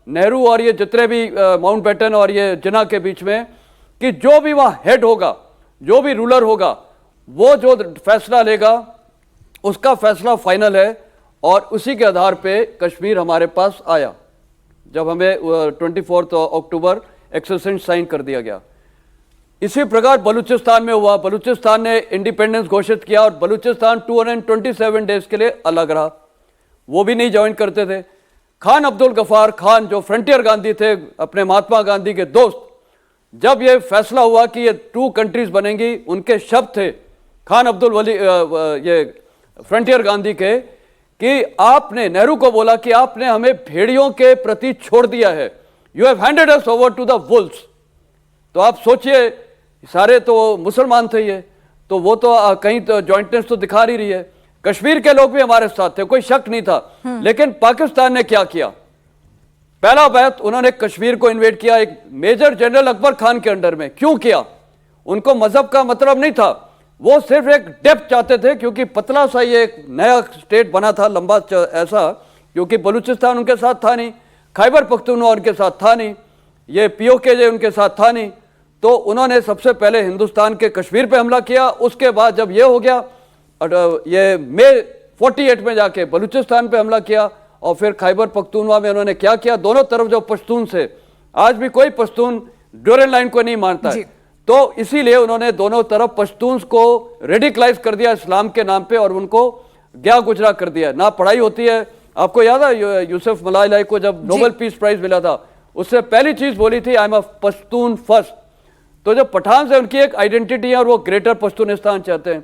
नेहरू और ये जितने भी माउंटबेटन और ये जिन्ना के बीच में, कि जो भी वहाँ हेड होगा, जो भी रूलर होगा, वो जो फैसला लेगा उसका फैसला फाइनल है। और उसी के आधार पे कश्मीर हमारे पास आया जब हमें 24 अक्टूबर एक्सेशन साइन कर दिया गया। इसी प्रकार बलूचिस्तान में हुआ, बलूचिस्तान ने इंडिपेंडेंस घोषित किया और बलूचिस्तान 227 डेज के लिए अलग रहा, वो भी नहीं ज्वाइन करते थे। खान अब्दुल गफार खान जो फ्रंटियर गांधी थे, अपने महात्मा गांधी के दोस्त, जब ये फैसला हुआ कि ये 2 कंट्रीज बनेंगी, उनके शब्द थे खान अब्दुल वली ये फ्रंटियर गांधी के, कि आपने नेहरू को बोला कि आपने हमें भेड़ियों के प्रति छोड़ दिया है, you have handed us over to the wolves. तो आप सोचिए, सारे तो मुसलमान थे ये, तो वो तो कहीं तो जॉइंटनेस तो दिखा नहीं रही है। कश्मीर के लोग भी हमारे साथ थे, कोई शक नहीं था। लेकिन पाकिस्तान ने क्या किया? पहला बात, उन्होंने कश्मीर को इन्वेड किया एक मेजर जनरल अकबर खान के अंडर में। क्यों किया? उनको मजहब का मतलब नहीं था, वो सिर्फ एक डेप्थ चाहते थे, क्योंकि पतला सा ये एक नया स्टेट बना था, लंबा ऐसा, क्योंकि बलूचिस्तान उनके साथ था नहीं, खैबर पख्तूनख्वा उनके साथ था नहीं, ये POK उनके साथ था नहीं। तो उन्होंने सबसे पहले हिंदुस्तान के कश्मीर पे हमला किया। उसके बाद जब ये हो गया, ये मई 48 में जाके बलूचिस्तान पे हमला किया, और फिर खैबर पख्तूनख्वा में उन्होंने क्या किया, दोनों तरफ जो पश्तून से, आज भी कोई पश्तून ड्यूरल लाइन को नहीं मानता है, तो इसीलिए उन्होंने दोनों तरफ पश्तून को रेडिकलाइज कर दिया इस्लाम के नाम पे, और उनको गया गुजरा कर दिया। ना पढ़ाई होती है। आपको याद है यूसुफ मलाइलाई को जब नोबेल पीस प्राइज मिला था, उससे पहली चीज बोली थी, I am a Pashtun first. तो जो पठान से उनकी एक आइडेंटिटी है और वो ग्रेटर पश्तूनिस्तान चाहते हैं।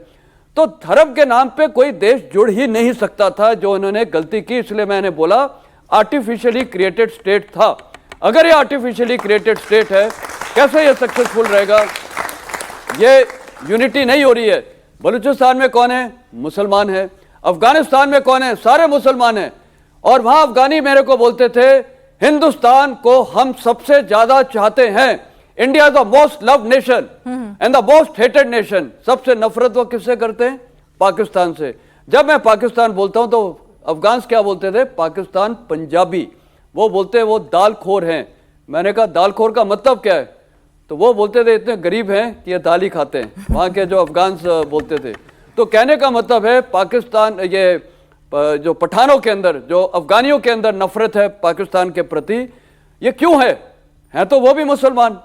तो धर्म के नाम पे कोई देश जुड़ ही नहीं सकता था, जो उन्होंने गलती की। इसलिए मैंने बोला आर्टिफिशियली क्रिएटेड स्टेट था। अगर ये आर्टिफिशियली क्रिएटेड स्टेट है, कैसे ये सक्सेसफुल रहेगा? ये यूनिटी नहीं हो रही है। बलूचिस्तान में कौन है? मुसलमान है। अफगानिस्तान में कौन है? सारे मुसलमान हैं। और वहां अफगानी मेरे को बोलते थे, हिंदुस्तान को हम सबसे ज्यादा चाहते हैं, India is the most love nation and the most hated nation. सबसे नफरत वो किससे करते हैं? पाकिस्तान से। जब मैं पाकिस्तान बोलता हूं तो अफगान क्या बोलते थे? पाकिस्तान पंजाबी। वो बोलते हैं वो दालखोर हैं। मैंने कहा दालखोर का मतलब क्या है? तो वो बोलते थे इतने गरीब हैं कि ये दाल ही खाते हैं। वहां के जो अफगान बोलते थे। तो कहने का मतलब है पाकिस्तान, ये जो पठानों के अंदर, जो अफगानियों के अंदर नफरत है पाकिस्तान के प्रति, ये क्यों है तो वो भी मुसलमान।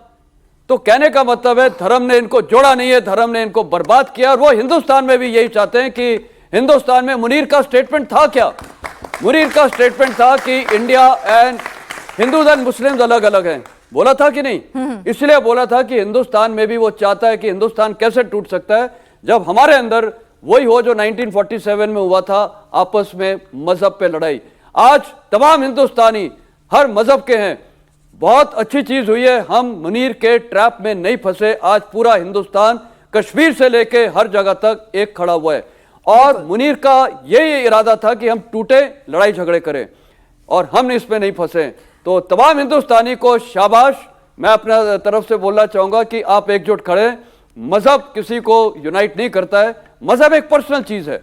तो कहने का मतलब है धर्म ने इनको जोड़ा नहीं है, धर्म ने इनको बर्बाद किया। और वो हिंदुस्तान में भी यही चाहते हैं कि हिंदुस्तान में मुनीर का स्टेटमेंट था क्या? मुनीर का स्टेटमेंट था कि India and Hindus and Muslims अलग अलग हैं। बोला था कि नहीं? इसलिए बोला था कि हिंदुस्तान में भी वो चाहता है कि हिंदुस्तान कैसे टूट सकता है जब हमारे अंदर वही हो जो 1947 में हुआ था, आपस में मजहब पे लड़ाई। आज तमाम हिंदुस्तानी हर मजहब के हैं। बहुत अच्छी चीज हुई है, हम मुनीर के ट्रैप में नहीं फंसे। आज पूरा हिंदुस्तान कश्मीर से लेके हर जगह तक एक खड़ा हुआ है। और मुनीर का यही इरादा था कि हम टूटे, लड़ाई झगड़े करें, और हम इसमें नहीं फंसे। तो तमाम हिंदुस्तानी को शाबाश। मैं अपने तरफ से बोलना चाहूंगा कि आप एकजुट खड़े। मजहब किसी को यूनाइट नहीं करता है, मजहब एक पर्सनल चीज है।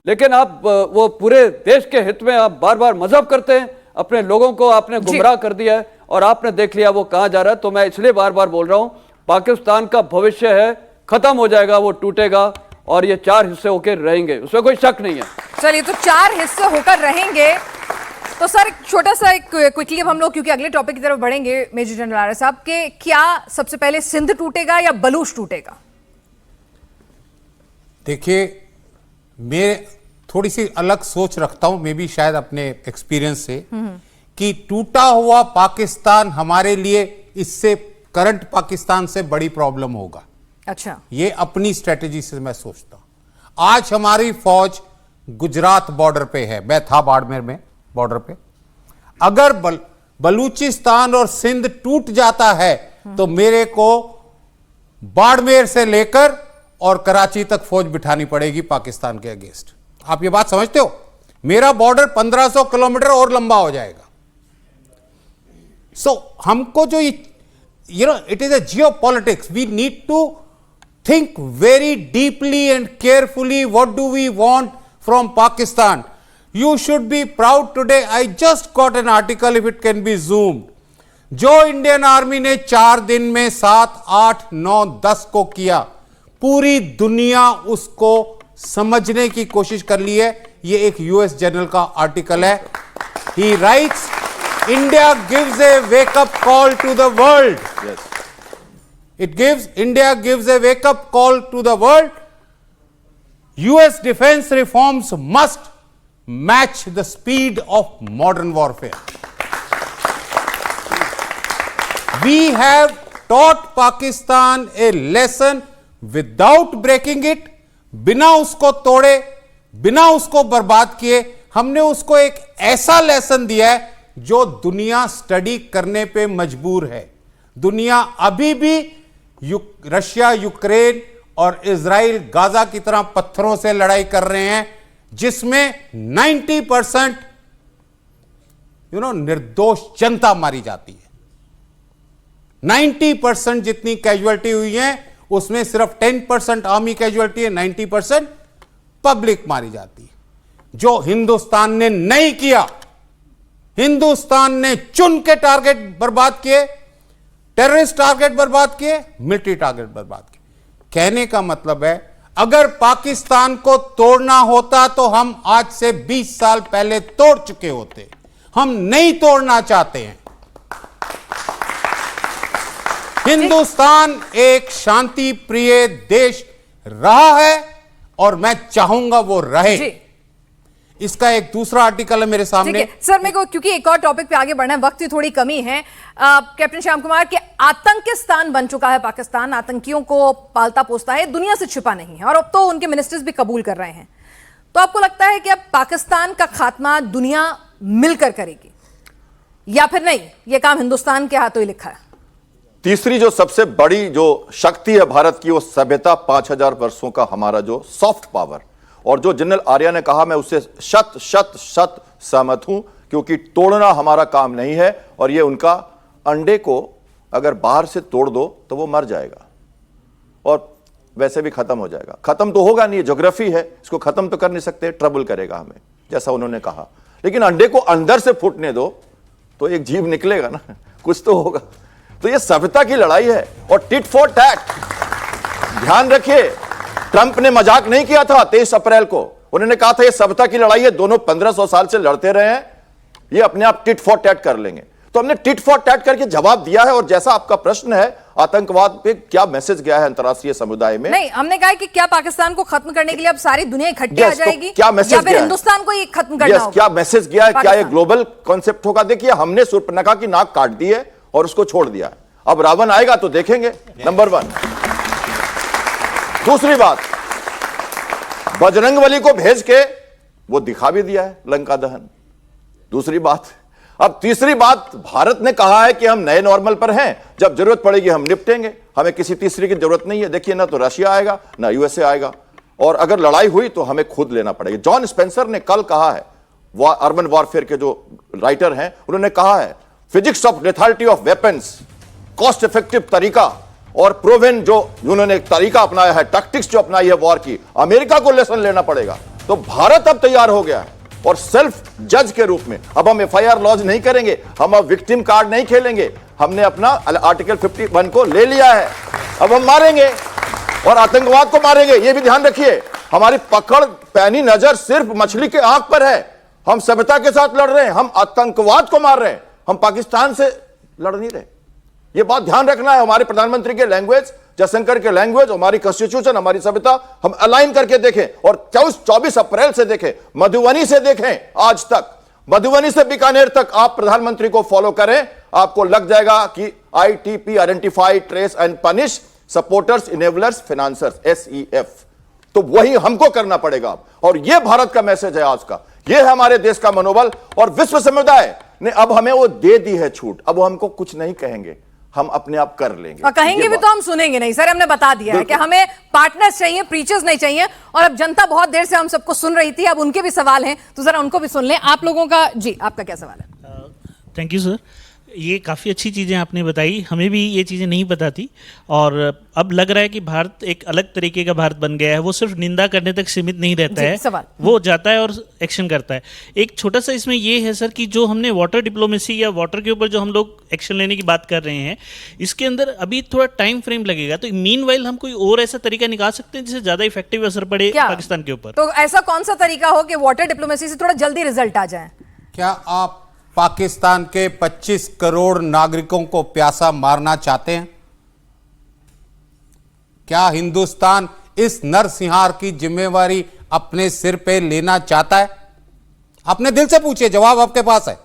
लेकिन आप वो पूरे देश के हित में आप बार बार मजहब करते हैं, अपने लोगों को आपने गुमराह कर दिया है, और आपने देख लिया वो कहां जा रहा है। तो मैं इसलिए बार बार बोल रहा हूं, पाकिस्तान का भविष्य है, खत्म हो जाएगा, वो टूटेगा, और ये 4 हिस्से होकर रहेंगे, उसमें कोई शक नहीं है। चलिए, तो 4 हिस्से होकर रहेंगे। तो सर छोटा सा एक क्विकली अब हम लोग, क्योंकि अगले टॉपिक की तरफ बढ़ेंगे, मेजर जनरल आर्य साहब, के क्या सबसे पहले सिंध टूटेगा या बलूच टूटेगा? देखिए, मैं थोड़ी सी अलग सोच रखता हूं, मैं भी शायद अपने एक्सपीरियंस से, कि टूटा हुआ पाकिस्तान हमारे लिए इससे करंट पाकिस्तान से बड़ी प्रॉब्लम होगा। अच्छा, ये अपनी स्ट्रेटेजी से मैं सोचता हूं। आज हमारी फौज गुजरात बॉर्डर पे है, मैं था बाड़मेर में बॉर्डर पे। अगर बलूचिस्तान और सिंध टूट जाता है तो मेरे को बाड़मेर से लेकर और कराची तक फौज बिठानी पड़ेगी पाकिस्तान के अगेंस्ट। आप ये बात समझते हो? मेरा बॉर्डर 1500 किलोमीटर और लंबा हो जाएगा। सो हमको जो it is a geopolitics, we need to think very deeply and carefully what do we want from Pakistan. You should be proud today. I just got an article, if it can be zoomed, जो Indian army ने 4 दिन में 7, 8, 9, 10 को किया, पूरी दुनिया उसको समझने की कोशिश कर ली है। ये एक यूएस जर्नल का आर्टिकल है। He writes, India gives a wake up call to the world. Yes. India gives a wake up call to the world. US defense reforms must match the speed of modern warfare. We have taught Pakistan a lesson without breaking it. बिना उसको तोड़े, बिना उसको बर्बाद किए, हमने उसको एक ऐसा लेसन दिया है जो दुनिया स्टडी करने पे मजबूर है। दुनिया अभी भी रशिया, यूक्रेन और इजराइल गाजा की तरह पत्थरों से लड़ाई कर रहे हैं, जिसमें 90% निर्दोष जनता मारी जाती है। 90% जितनी कैजुअलिटी हुई है उसमें सिर्फ 10% आर्मी कैजुअलिटी है, 90% पब्लिक मारी जाती है। जो हिंदुस्तान ने नहीं किया, हिंदुस्तान ने चुन के टारगेट बर्बाद किए, टेररिस्ट टारगेट बर्बाद किए, मिलिट्री टारगेट बर्बाद किए। कहने का मतलब है अगर पाकिस्तान को तोड़ना होता तो हम आज से 20 साल पहले तोड़ चुके होते। हम नहीं तोड़ना चाहते हैं। हिंदुस्तान एक शांति प्रिय देश रहा है और मैं चाहूंगा वो रहे। जी। इसका एक दूसरा आर्टिकल है मेरे सामने। ठीक है सर, मेरे को क्योंकि एक और टॉपिक पे आगे बढ़ना है, वक्त की थोड़ी कमी है। कैप्टन श्याम कुमार के आतंकिस्तान बन चुका है पाकिस्तान, आतंकियों को पालता पोसता है, दुनिया से छिपा नहीं है, और अब तो उनके मिनिस्टर्स भी कबूल कर रहे हैं। तो आपको लगता है कि अब पाकिस्तान का खात्मा दुनिया मिलकर करेगी या फिर नहीं, यह काम हिंदुस्तान के हाथों ही लिखा है? तीसरी जो सबसे बड़ी जो शक्ति है भारत की, वो सभ्यता, 5000 वर्षों का हमारा जो सॉफ्ट पावर, और जो जनरल आर्या ने कहा मैं उससे शत शत शत सहमत हूं, क्योंकि तोड़ना हमारा काम नहीं है। और ये उनका अंडे को अगर बाहर से तोड़ दो तो वो मर जाएगा और वैसे भी खत्म हो जाएगा। खत्म तो होगा नहीं, ज्योग्राफी है, इसको खत्म तो कर नहीं सकते, ट्रबल करेगा हमें, जैसा उन्होंने कहा। लेकिन अंडे को अंदर से फूटने दो तो एक जीव निकलेगा ना, कुछ तो होगा। तो ये सभ्यता की लड़ाई है और टिट फॉर टैट। ध्यान रखिए, ट्रंप ने मजाक नहीं किया था 23 अप्रैल को। उन्होंने कहा था ये सभ्यता की लड़ाई है, दोनों 1500 साल से लड़ते रहे हैं, ये अपने आप टिट फॉर टैट कर लेंगे। तो हमने टिट फॉर टैट करके जवाब दिया है। और जैसा आपका प्रश्न है आतंकवाद पे क्या मैसेज गया है अंतर्राष्ट्रीय समुदाय में, नहीं, हमने कहा कि क्या पाकिस्तान को खत्म करने के लिए अब सारी दुनिया इकट्ठी आ तो जाएगी, क्या मैसेज या फिर गया है? हिंदुस्तान को ही खत्म करना होगा? क्या मैसेज गया है? क्या ये पाकिस्तान। ग्लोबल कॉन्सेप्ट होगा? देखिए, हमने शूर्पणखा की नाक काट दी है और उसको छोड़ दिया है। अब रावण आएगा तो देखेंगे, नंबर 1। दूसरी बात, बजरंगबली को भेज के वो दिखा भी दिया है लंका दहन। दूसरी बात। अब तीसरी बात, भारत ने कहा है कि हम नए नॉर्मल पर हैं, जब जरूरत पड़ेगी हम निपटेंगे, हमें किसी तीसरी की जरूरत नहीं है। देखिए, ना तो रशिया आएगा ना यूएसए आएगा, और अगर लड़ाई हुई तो हमें खुद लेना पड़ेगा। जॉन स्पेंसर ने कल कहा है, अर्बन वॉरफेयर के जो राइटर हैं, उन्होंने कहा है physics of lethality of weapons, cost effective तरीका और प्रोवेन जो उन्होंने एक तरीका अपनाया है, टैक्टिक्स जो अपनाई है वॉर की, अमेरिका को लेसन लेना पड़ेगा। तो भारत अब तैयार हो गया है और सेल्फ जज के रूप में अब हम एफआईआर लॉज नहीं करेंगे, हम अब विक्टिम कार्ड नहीं खेलेंगे। हमने अपना आर्टिकल 51 को ले लिया है, अब हम मारेंगे और आतंकवाद को मारेंगे। यह भी ध्यान रखिए, हमारी पकड़ पैनी नजर सिर्फ मछली के आंख पर है। हम सभ्यता के साथ लड़ रहे हैं, हम आतंकवाद को मार रहे हैं, हम पाकिस्तान से लड़ नहीं रहे। ये बात ध्यान रखना है। हमारे प्रधानमंत्री के लैंग्वेज, जयशंकर के लैंग्वेज, हमारी कॉन्स्टिट्यूशन, हमारी सभ्यता हम अलाइन करके देखें और 24 अप्रैल से देखें, मधुबनी से देखें, आज तक, मधुबनी से बीकानेर तक आप प्रधानमंत्री को फॉलो करें, आपको लग जाएगा कि ITP, identify, trace and punish supporters, enablers, financiers, SEF। तो वही हमको करना पड़ेगा। और यह भारत का मैसेज है आज का, यह है हमारे देश का मनोबल। और विश्व समुदाय ने अब हमें वो दे दी है छूट, अब वो हमको कुछ नहीं कहेंगे, हम अपने आप कर लेंगे। और कहेंगे भी तो हम सुनेंगे नहीं सर, हमने बता दिया है कि हमें पार्टनर्स चाहिए, प्रीचर्स नहीं चाहिए। और अब जनता बहुत देर से हम सबको सुन रही थी, अब उनके भी सवाल हैं, तो जरा उनको भी सुन लें। आप लोगों का, जी आपका क्या सवाल है? थैंक यू सर, ये काफ़ी अच्छी चीज़ें आपने बताई, हमें भी ये चीज़ें नहीं पता थी। और अब लग रहा है कि भारत एक अलग तरीके का भारत बन गया है, वो सिर्फ निंदा करने तक सीमित नहीं रहता है, सवाल। वो जाता है और एक्शन करता है। एक छोटा सा इसमें ये है सर कि जो हमने वाटर डिप्लोमेसी या वाटर के ऊपर जो हम लोग एक्शन लेने की बात कर रहे हैं, इसके अंदर अभी थोड़ा टाइम फ्रेम लगेगा। तो मीनवाइल हम कोई और ऐसा तरीका निकाल सकते हैं जिससे ज़्यादा इफेक्टिव असर पड़े पाकिस्तान के ऊपर? तो ऐसा कौन सा तरीका हो कि वाटर डिप्लोमेसी से थोड़ा जल्दी रिजल्ट आ जाए? क्या आप पाकिस्तान के 25 करोड़ नागरिकों को प्यासा मारना चाहते हैं? क्या हिंदुस्तान इस नरसंहार की जिम्मेवारी अपने सिर पे लेना चाहता है? अपने दिल से पूछिए, जवाब आपके पास है।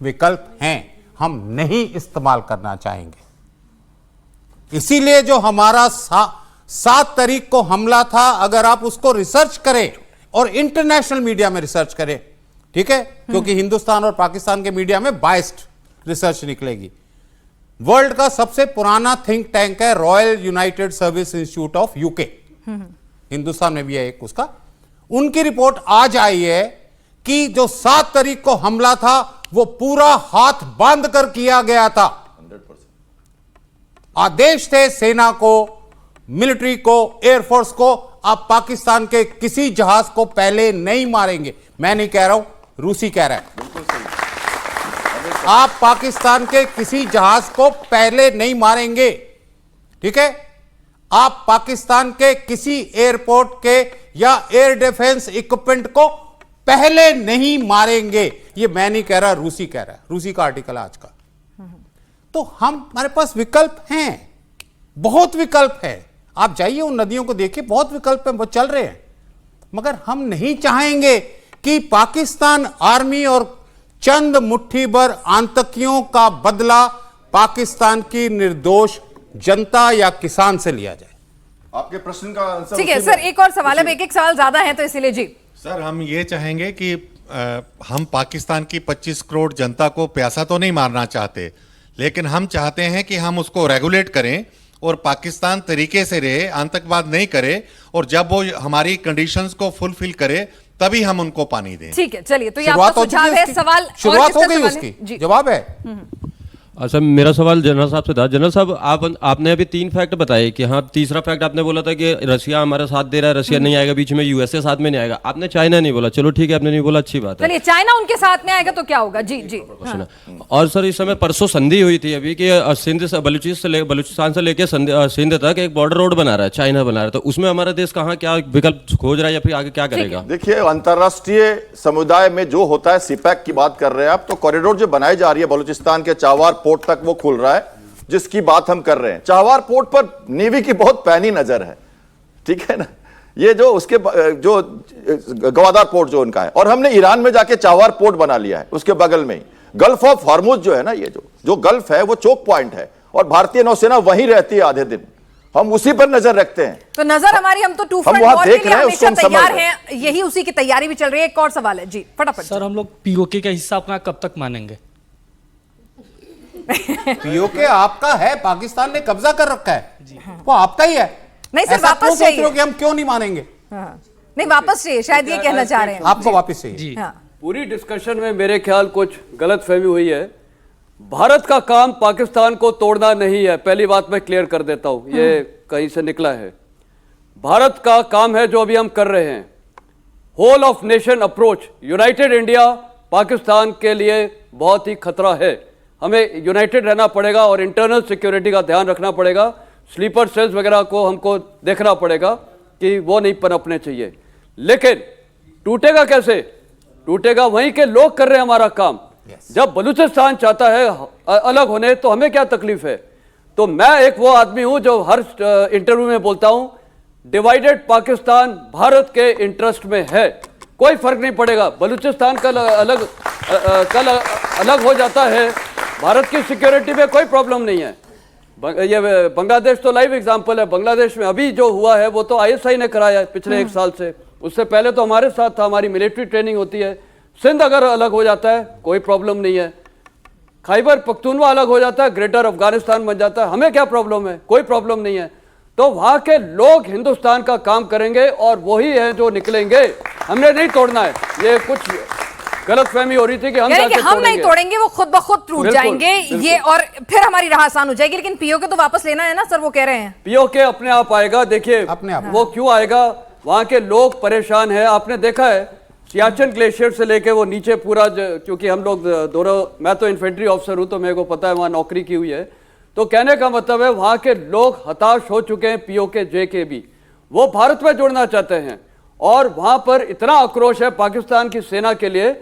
विकल्प हैं, हम नहीं इस्तेमाल करना चाहेंगे। इसीलिए जो हमारा 7 तारीख को हमला था, अगर आप उसको रिसर्च करें और इंटरनेशनल मीडिया में रिसर्च करें, ठीक है, क्योंकि हिंदुस्तान और पाकिस्तान के मीडिया में बायस्ड रिसर्च निकलेगी, वर्ल्ड का सबसे पुराना थिंक टैंक है royal United service institute of UK, Hindustan में भी है एक उसका। उनकी रिपोर्ट आज आई है कि जो 7 तारीख को हमला था वो पूरा हाथ बांध कर किया गया था। 100%। आदेश थे सेना को, मिलिट्री को, एयरफोर्स को, आप पाकिस्तान के किसी जहाज को पहले नहीं मारेंगे। मैं नहीं कह रहा हूं, रूसी कह रहा है। आप पाकिस्तान के किसी जहाज को पहले नहीं मारेंगे, ठीक है? आप पाकिस्तान के किसी एयरपोर्ट के या एयर डिफेंस इक्विपमेंट को पहले नहीं मारेंगे। ये मैं नहीं कह रहा, रूसी कह रहा है, रूसी का आर्टिकल आज का। तो हमारे पास विकल्प हैं, बहुत विकल्प है। आप जाइए उन नदियों को देखिए, बहुत विकल्प हैं, वो चल रहे हैं। मगर हम नहीं चाहेंगे कि पाकिस्तान आर्मी और चंद मुट्ठी भर आतंकियों का बदला पाकिस्तान की निर्दोष जनता या किसान से लिया जाए। आपके प्रश्न का आंसर ठीक है सर, एक और सवाल है, एक सवाल ज्यादा है तो इसीलिए जी। सर हम ये चाहेंगे कि हम पाकिस्तान की 25 करोड़ जनता को प्यासा तो नहीं मारना चाहते, लेकिन हम चाहते हैं कि हम उसको रेगुलेट करें और पाकिस्तान तरीके से रहे, आतंकवाद नहीं करे, और जब वो हमारी कंडीशंस को फुलफिल करे तभी हम उनको पानी दें। ठीक है, चलिए तो ये शुरुआत आपका हो चुकी सुझाव है। उसकी? सवाल और शुरुआत हो किसका गई सवाल है? उसकी, जी। जवाब है। अच्छा, मेरा सवाल जनरल साहब से था। जनरल साहब, आपने अभी 3 फैक्ट बताए कि हाँ, तीसरा फैक्ट आपने बोला था कि रशिया हमारा साथ दे रहा है, रशिया नहीं आएगा बीच में, यूएसए साथ में नहीं आएगा। आपने चाइना नहीं बोला, चलो ठीक है, आपने नहीं बोला, अच्छी बात है। चलिए, चाइना उनके साथ में आएगा तो क्या होगा? जी जी। हाँ। और सर इस समय परसों संधि हुई थी अभी कि सिंध से बलूचिस्तान से लेकर सिंध तक एक बॉर्डर रोड बना रहा है, चाइना बना रहा है। तो उसमें हमारा देश कहाँ क्या विकल्प खोज रहा है या फिर आगे क्या करेगा? देखिए, अंतर्राष्ट्रीय समुदाय में जो होता है, सीपैक की बात कर रहे हैं आप, तो कॉरिडोर जो बनाई जा रही है बलूचिस्तान के चावार पोर्ट तक, वो खुल रहा है, जिसकी बात हम कर रहे हैं। चावार पोर्ट पर नेवी की बहुत पैनी नजर है, ठीक है ना? ये जो उसके जो गवादार पोर्ट जो उनका है, और हमने ईरान में जाके चावार पोर्ट बना लिया है, उसके बगल में ही गल्फ ऑफ हॉर्मुज जो है ना, ये जो गल्फ है वो चोक पॉइंट है, और भारतीय नौसेना वहीं रहती है आधे दिन। हम उसी पर नजर रखते हैं। तो नजर हमारी, हम तो टू फ्रंट वहां वॉर देख के लिए रहे हैं, उसको हमेशा हम समझ तैयार रहे हैं, यही उसी की तैयारी भी चल रही है। एक और सवाल है जी, फटाफट। सर हम लोग पीओके का हिस्सा अपना कब तक मानेंगे? पीओके आपका है, पाकिस्तान ने कब्जा कर रखा है, वो आपका ही है। नहीं सर, ऐसा वापस क्यों सोच रहे हो चाहिए। कि हम क्यों नहीं मानेंगे? हाँ। नहीं, वापस चाहिए, शायद ये कहना चाह रहे हैं आपको वापस चाहिए। जी। हाँ। पूरी डिस्कशन में मेरे ख्याल कुछ गलतफहमी हुई है। भारत का काम पाकिस्तान को तोड़ना नहीं है, पहली बात मैं क्लियर कर देता हूं, ये कहीं से निकला है। भारत का काम है जो अभी हम कर रहे हैं, whole of nation approach. United India Pakistan के लिए बहुत ही खतरा है, हमें यूनाइटेड रहना पड़ेगा और इंटरनल सिक्योरिटी का ध्यान रखना पड़ेगा। स्लीपर सेल्स वगैरह को हमको देखना पड़ेगा कि वो नहीं पनपने चाहिए। लेकिन टूटेगा कैसे? टूटेगा वहीं के लोग कर रहे हैं हमारा काम। जब बलूचिस्तान चाहता है अलग होने, तो हमें क्या तकलीफ है? तो मैं एक वो आदमी हूं जो हर इंटरव्यू में बोलता हूं, डिवाइडेड पाकिस्तान भारत के इंटरेस्ट में है, कोई फर्क नहीं पड़ेगा। बलूचिस्तान कल अलग हो जाता है, भारत की सिक्योरिटी में कोई प्रॉब्लम नहीं है। ये बांग्लादेश तो लाइव एग्जांपल है। बांग्लादेश में अभी जो हुआ है वो तो आईएसआई ने कराया है पिछले 1 साल से, उससे पहले तो हमारे साथ था, हमारी मिलिट्री ट्रेनिंग होती है। सिंध अगर अलग हो जाता है कोई प्रॉब्लम नहीं है, खैबर पख्तूनवा अलग हो जाता है, ग्रेटर अफगानिस्तान बन जाता है, हमें क्या प्रॉब्लम है? कोई प्रॉब्लम नहीं है। तो वहां के लोग हिंदुस्तान का काम करेंगे और वही है जो निकलेंगे, हमने नहीं तोड़ना है। ये कुछ गलतफहमी हो रही थी कि हम नहीं तोड़ेंगे, वो खुद ब खुद टूट जाएंगे, ये और फिर हमारी राह आसान हो जाएगी। लेकिन पीओके तो वापस लेना है ना सर, वो कह रहे हैं। पीओके अपने आप आएगा, देखिए अपने आप। वो क्यों आएगा? वहां के लोग परेशान हैं। आपने देखा है सियाचिन ग्लेशियर से लेके वो नीचे पूरा, क्योंकि हम लोग दोनों, मैं तो इन्फेंट्री ऑफिसर हूं तो मेरे को पता है, वहां नौकरी की हुई है। तो कहने का मतलब है वहां के लोग हताश हो चुके हैं, पीओके जे के भी, वो भारत में जुड़ना चाहते हैं। और वहां पर इतना आक्रोश है पाकिस्तान की सेना के लिए,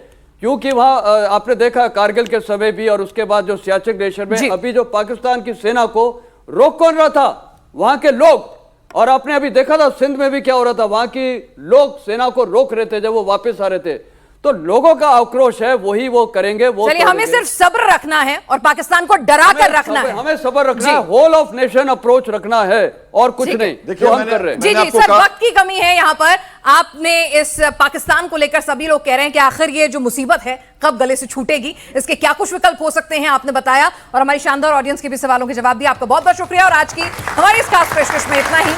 क्योंकि वहां आपने देखा कारगिल के समय भी और उसके बाद जो सियाचिन ग्लेशियर में, अभी जो पाकिस्तान की सेना को रोक कौन रहा था? वहां के लोग। और आपने अभी देखा था सिंध में भी क्या हो रहा था, वहां की लोग सेना को रोक रहे थे जब वो वापस आ रहे थे। तो लोगों का आक्रोश है, वही वो करेंगे। वो चलिए, हमें सिर्फ सब्र रखना है और पाकिस्तान को डरा कर रखना है। हमें सब्र रखना है, होल ऑफ नेशन अप्रोच रखना है और कुछ नहीं। देखिए, जो हम मैंने- कर रहे हैं। जी मैंने जी आपको सर, कहा- वक्त की कमी है यहाँ पर। आपने इस पाकिस्तान को लेकर सभी लोग कह रहे हैं कि आखिर ये जो मुसीबत है कब गले से छूटेगी, इसके क्या कुछ विकल्प हो सकते हैं, आपने बताया और हमारी शानदार ऑडियंस के भी सवालों के जवाब दिए। आपका बहुत बहुत शुक्रिया और आज की हमारी इस खास पेशकश में इतना ही।